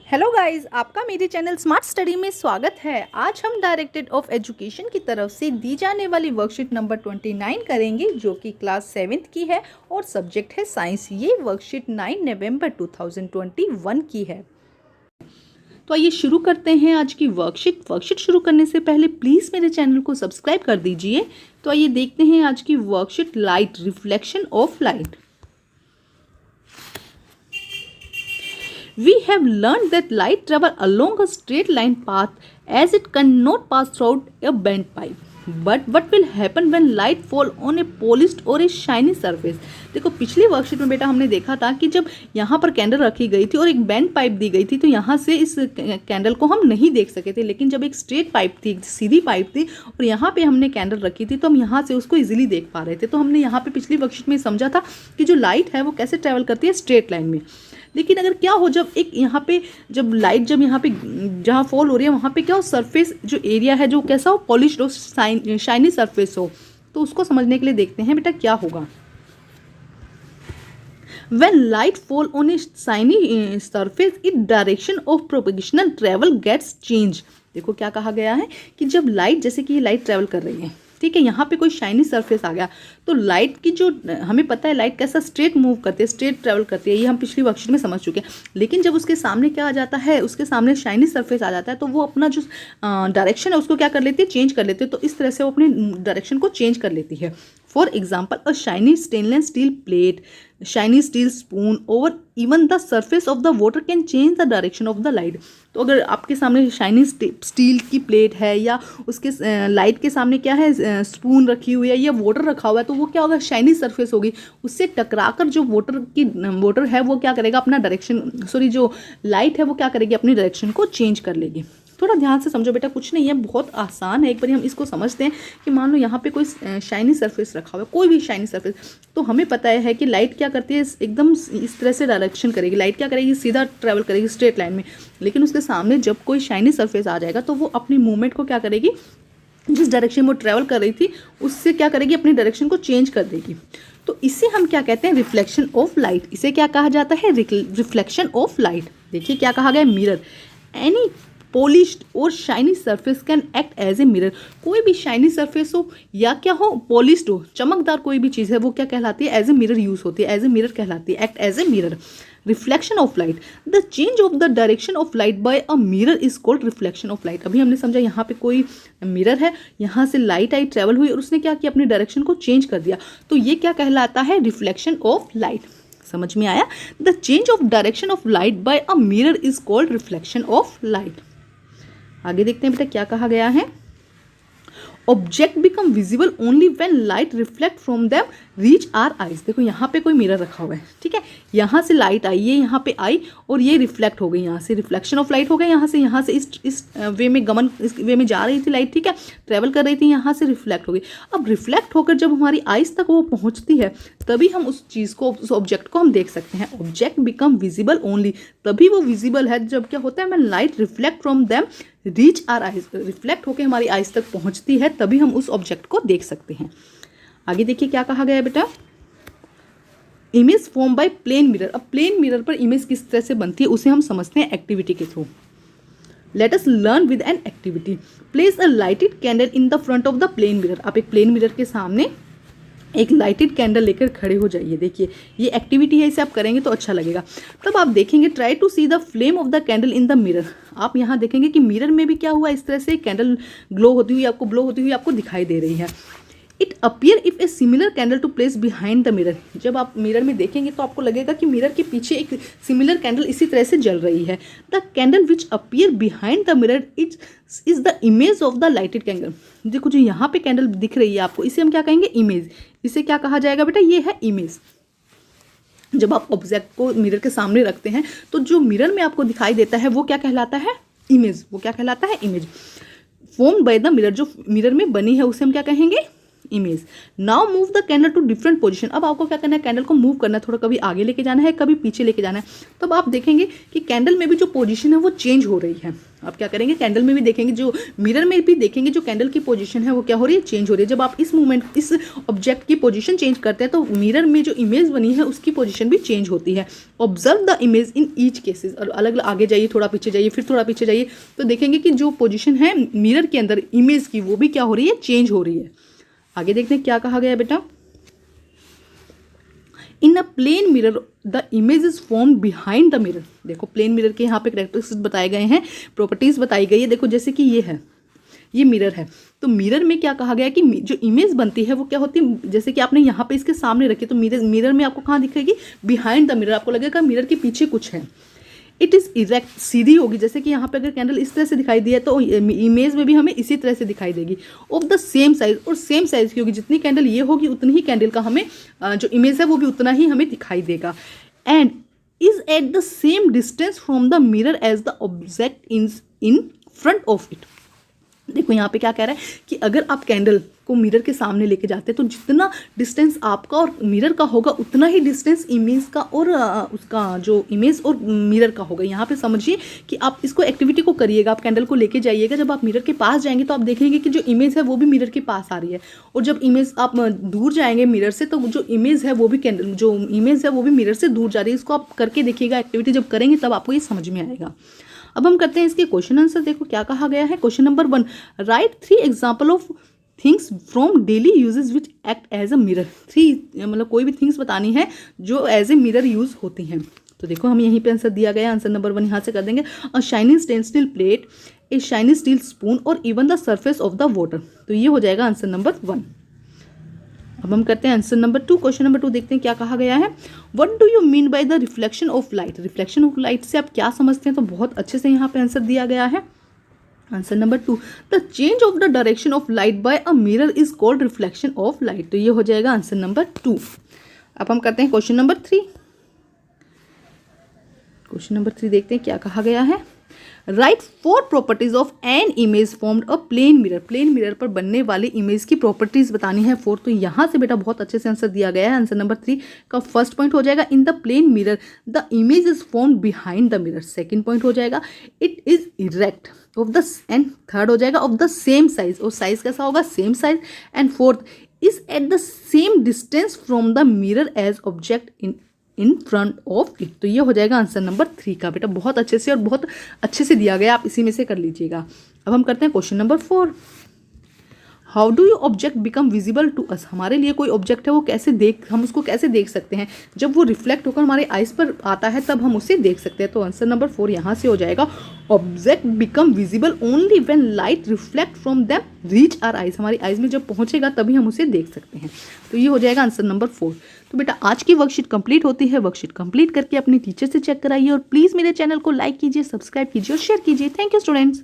Hello guys, आपका मेरे channel smart study में स्वागत है। आज हम डायरेक्टरेट ऑफ एजुकेशन की तरफ से दी जाने वाली वर्कशीट नंबर 29 करेंगे, जो कि क्लास 7th की है और सब्जेक्ट है साइंस। ये वर्कशीट 9 नवंबर 2021 की है। तो आइए शुरू करते हैं आज की वर्कशीट शुरू करने से पहले प्लीज़ मेरे चैनल को सब्सक्राइब कर दीजिए। तो आइए देखते हैं आज की worksheet, light, reflection of light. We have learned that light travels along a straight line path as it cannot pass through a bent pipe. But what will happen when light fall on a polished or a shiny surface? देखो, पिछली worksheet में बेटा हमने देखा था कि जब यहाँ पर कैंडल रखी गई थी और एक बेंट पाइप दी गई थी, तो यहाँ से इस कैंडल को हम नहीं देख सके थे। लेकिन जब एक स्ट्रेट पाइप थी, सीधी पाइप थी, और यहाँ पे हमने कैंडल रखी थी, तो हम यहाँ से उसको इजीली देख पा रहे थे। तो हमने यहाँ पे पिछली वर्कशीट में समझा था कि जो लाइट है वो कैसे ट्रैवल करती है, स्ट्रेट लाइन में। लेकिन अगर क्या हो, जब एक यहाँ पे जब लाइट जब यहाँ पे जहाँ फॉल हो रही है वहाँ पे क्या हो, सरफेस जो एरिया है जो कैसा हो, पॉलिश्ड हो, शाइनी सरफेस हो। तो उसको समझने के लिए देखते हैं बेटा क्या होगा। When light fall on a shiny surface, its direction of propagational travel gets changed। देखो क्या कहा गया है कि जब लाइट, जैसे कि ये लाइट ट्रैवल कर रही है, ठीक है, यहाँ पे कोई शाइनी सरफेस आ गया, तो लाइट की जो, हमें पता है लाइट कैसा स्ट्रेट मूव करती है, स्ट्रेट ट्रैवल करती है, ये हम पिछली वर्कशीट में समझ चुके हैं। लेकिन जब उसके सामने क्या आ जाता है, उसके सामने शाइनी सरफेस आ जाता है, तो वो अपना जो डायरेक्शन है उसको क्या कर लेती है, चेंज कर लेती है। तो इस तरह से वो अपने डायरेक्शन को चेंज कर लेती है। For example, a shiny stainless steel plate, shiny steel spoon over even the surface of the water can change the direction of the light. तो अगर आपके सामने शाइनी स्टील की प्लेट है, या उसके लाइट के सामने क्या है, स्पून रखी हुई है या वाटर रखा हुआ है, तो वो क्या होगा, शाइनी सरफेस होगी। उससे टकराकर जो वाटर है वो क्या करेगा, अपना डायरेक्शन, जो लाइट है वो क्या करेगी, अपनी डायरेक्शन को चेंज कर लेगी। थोड़ा ध्यान से समझो बेटा, कुछ नहीं है, बहुत आसान है। एक बार हम इसको समझते हैं कि मान लो यहाँ पे कोई शाइनी सरफेस रखा हुआ है, कोई भी शाइनी सरफेस, तो हमें पता है कि लाइट क्या करती है, एकदम इस तरह से डायरेक्शन करेगी। लाइट क्या करेगी, सीधा ट्रैवल करेगी स्ट्रेट लाइन में। लेकिन उसके सामने जब कोई शाइनी सरफेस आ जाएगा, तो वो अपनी मूवमेंट को क्या करेगी, जिस डायरेक्शन में वो ट्रैवल कर रही थी उससे क्या करेगी, अपनी डायरेक्शन को चेंज कर देगी। तो इसे हम क्या कहते हैं, रिफ्लेक्शन ऑफ लाइट। इसे क्या कहा जाता है, रिफ्लेक्शन ऑफ लाइट। देखिए क्या कहा गया, मिरर, एनी पॉलिश्ड और shiny surface can act as a mirror. कोई भी शाइनी सरफेस हो या क्या हो, पॉलिश्ड हो, चमकदार कोई भी चीज़ है, वो क्या कहलाती है, एज ए मिरर यूज होती है, एज ए मिरर कहलाती है, act as a mirror. Reflection of light, the change of the direction of light by a mirror is called reflection of light. अभी हमने समझा, यहाँ पे कोई मिरर है, यहाँ से लाइट आई, ट्रेवल हुई, और उसने क्या किया, अपनी डायरेक्शन को चेंज कर दिया। तो ये क्या कहलाता है, रिफ्लेक्शन ऑफ लाइट। समझ में आया, the change of direction of light by a mirror is called reflection of light. आगे देखते हैं बेटा क्या कहा गया है। Object become visible only when light reflect from them reach our eyes. देखो यहाँ पे कोई मिरर रखा हुआ है, ठीक है, यहाँ से लाइट आई, ये यहाँ पे आई और ये रिफ्लेक्ट हो गई, यहाँ से रिफ्लेक्शन ऑफ लाइट हो गया, यहाँ से इस वे में गमन, इस वे में जा रही थी लाइट, ठीक है, ट्रेवल कर रही थी, यहाँ से रिफ्लेक्ट हो गई। अब रिफ्लेक्ट होकर जब हमारी आइज तक वो पहुँचती है, तभी हम उस चीज़ को, उस ऑब्जेक्ट को हम देख सकते हैं। ऑब्जेक्ट बिकम विजिबल ओनली, तभी वो विजिबल है जब क्या होता है, when light reflect from them reach our eyes, reflect होकर हमारी आइज तक पहुंचती है, तभी हम उस ऑब्जेक्ट को देख सकते हैं। आगे देखिए क्या कहा गया है बेटा, image form by plane mirror. अब प्लेन मिरर पर इमेज किस तरह से बनती है उसे हम समझते हैं एक्टिविटी के through. Let us learn with an activity. Place a lighted candle in the front of the plane mirror. आप एक प्लेन मिरर के सामने एक लाइटेड कैंडल लेकर खड़े हो जाइए। देखिए ये एक्टिविटी है, इसे आप करेंगे तो अच्छा लगेगा। तब आप देखेंगे, try to see the flame of the candle in the mirror. आप यहाँ देखेंगे कि मिरर में भी क्या हुआ, इस तरह से कैंडल ग्लो होती हुई आपको दिखाई दे रही है। It appear if a similar candle to place behind the mirror. जब आप मिरर में देखेंगे तो आपको लगेगा कि मिरर के पीछे एक सिमिलर कैंडल इसी तरह से जल रही है। The candle which appear behind the mirror is the image of the lighted candle. देखो जो यहाँ पे कैंडल दिख रही है आपको, इसे हम क्या कहेंगे, इमेज। इसे क्या कहा जाएगा बेटा, ये है इमेज। जब आप ऑब्जेक्ट को मिरर के सामने रखते हैं तो जो मिरर में आपको दिखाई देता है वो क्या कहलाता है, इमेज। वो क्या कहलाता है, image. Formed by the mirror, जो मिरर में बनी है उसे हम क्या कहेंगे, image. Now move the candle to different position. अब आपको क्या करना है, कैंडल को मूव करना है, थोड़ा कभी आगे लेके जाना है, कभी पीछे लेके जाना है। तब आप देखेंगे कि कैंडल में भी जो पोजीशन है वो चेंज हो रही है। आप क्या करेंगे, कैंडल में भी देखेंगे, जो मिरर में भी देखेंगे, जो कैंडल की पोजीशन है वो क्या हो रही है, चेंज हो रही है। जब आप इस मूवमेंट, इस ऑब्जेक्ट की पोजीशन चेंज करते हैं तो मिरर में जो इमेज बनी है उसकी पोजीशन भी चेंज होती है। Observe the image in each cases. और अलग अलग आगे जाइए, थोड़ा पीछे जाइए, फिर थोड़ा पीछे जाइए, तो देखेंगे कि जो पोजीशन है मिरर के अंदर इमेज की वो भी क्या हो रही है, चेंज हो रही है। आगे देखते हैं क्या कहा गया है बेटा। In a plane mirror the image is form behind the mirror. देखो प्लेन मिरर के यहाँ पे कैरेक्टरिस्टिक्स बताए गए हैं, प्रॉपर्टीज बताई गई है। देखो जैसे कि ये मिरर है, तो मिरर में क्या कहा गया है कि जो इमेज बनती है वो क्या होती है, जैसे कि आपने यहाँ पे इसके सामने रखी, तो मिरर में आपको कहाँ दिखेगी, बिहाइंड द मिरर। आपको लगेगा मिरर के पीछे कुछ है। इट इज़ इरेक्ट, सीधी होगी। जैसे कि यहाँ पे अगर कैंडल इस तरह से दिखाई दी है तो इमेज में भी हमें इसी तरह से दिखाई देगी। ऑफ द सेम साइज, और सेम साइज की होगी, जितनी कैंडल ये होगी उतनी ही कैंडल का हमें जो इमेज है वो भी उतना ही हमें दिखाई देगा। And is at the same distance from the mirror as the object in front of it. देखो यहाँ पे क्या कह रहा है कि अगर आप कैंडल को मिरर के सामने लेके जाते हैं तो जितना डिस्टेंस आपका और मिरर का होगा उतना ही डिस्टेंस इमेज का और उसका जो इमेज और मिरर का होगा। यहाँ पे समझिए कि आप इसको एक्टिविटी को करिएगा, आप कैंडल को लेके जाइएगा। जब आप मिरर के पास जाएंगे तो आप देखेंगे कि जो इमेज है वो भी मिरर के पास आ रही है, और जब इमेज आप दूर जाएंगे मिरर से तो जो इमेज है वो भी कैंडल, जो इमेज है वो भी मिरर से दूर जा रही है। इसको आप करके देखिएगा, एक्टिविटी जब करेंगे तब आपको ये समझ में आएगा। अब हम करते हैं इसके क्वेश्चन आंसर। देखो क्या कहा गया है। Question number 1, write 3 example of things from daily uses which act as a mirror. 3 मतलब कोई भी थिंग्स बतानी है जो एज ए मिरर यूज होती हैं। तो देखो हम यहीं पे आंसर दिया गया है, आंसर नंबर 1 यहाँ से कर देंगे। A shining stainless steel plate, a shining steel spoon और even the surface of the water. तो ये हो जाएगा आंसर नंबर 1। अब हम करते हैं आंसर नंबर 2। क्वेश्चन नंबर 2 देखते हैं क्या कहा गया है। What do you mean by the reflection of light. Reflection of light से आप क्या समझते हैं, तो बहुत अच्छे से यहाँ पे आंसर दिया गया है। Answer number 2, the change of the direction of light by a mirror is called reflection of light. तो ये हो जाएगा आंसर नंबर 2। अब हम करते हैं क्वेश्चन नंबर 3। क्वेश्चन नंबर 3 देखते हैं क्या कहा गया है। Write 4 properties of an image formed a plane mirror. Plane mirror पर बनने वाली इमेज की प्रॉपर्टीज बतानी है 4। तो यहाँ से बेटा बहुत अच्छे से आंसर दिया गया है। आंसर नंबर 3 का फर्स्ट पॉइंट हो जाएगा in the plane mirror the image is formed behind the mirror. Second point हो जाएगा it is erect of the, and third हो जाएगा ऑफ द सेम साइज, और साइज कैसा होगा, same size. And fourth is at the same distance from the mirror as object in front of it. तो ये हो जाएगा आंसर नंबर 3 का। बेटा बहुत अच्छे से और बहुत अच्छे से दिया गया, आप इसी में से कर लीजिएगा। अब हम करते हैं question number 4। How do you object become visible to us. हमारे लिए कोई ऑब्जेक्ट है वो कैसे हम उसको कैसे देख सकते हैं, जब वो रिफ्लेक्ट होकर हमारे आइज पर आता है तब हम उसे देख सकते हैं। तो आंसर नंबर 4 यहाँ से हो जाएगा object become visible only when light reflect from them reach our eyes. हमारी आइज में जब पहुंचेगा तभी हम उसे देख सकते हैं। तो ये हो जाएगा आंसर नंबर 4। तो बेटा आज की वर्कशीट कंप्लीट होती है। वर्कशीट कंप्लीट करके अपने टीचर से चेक कराइए और प्लीज़ मेरे चैनल को लाइक कीजिए, सब्सक्राइब कीजिए और शेयर कीजिए। Thank you students.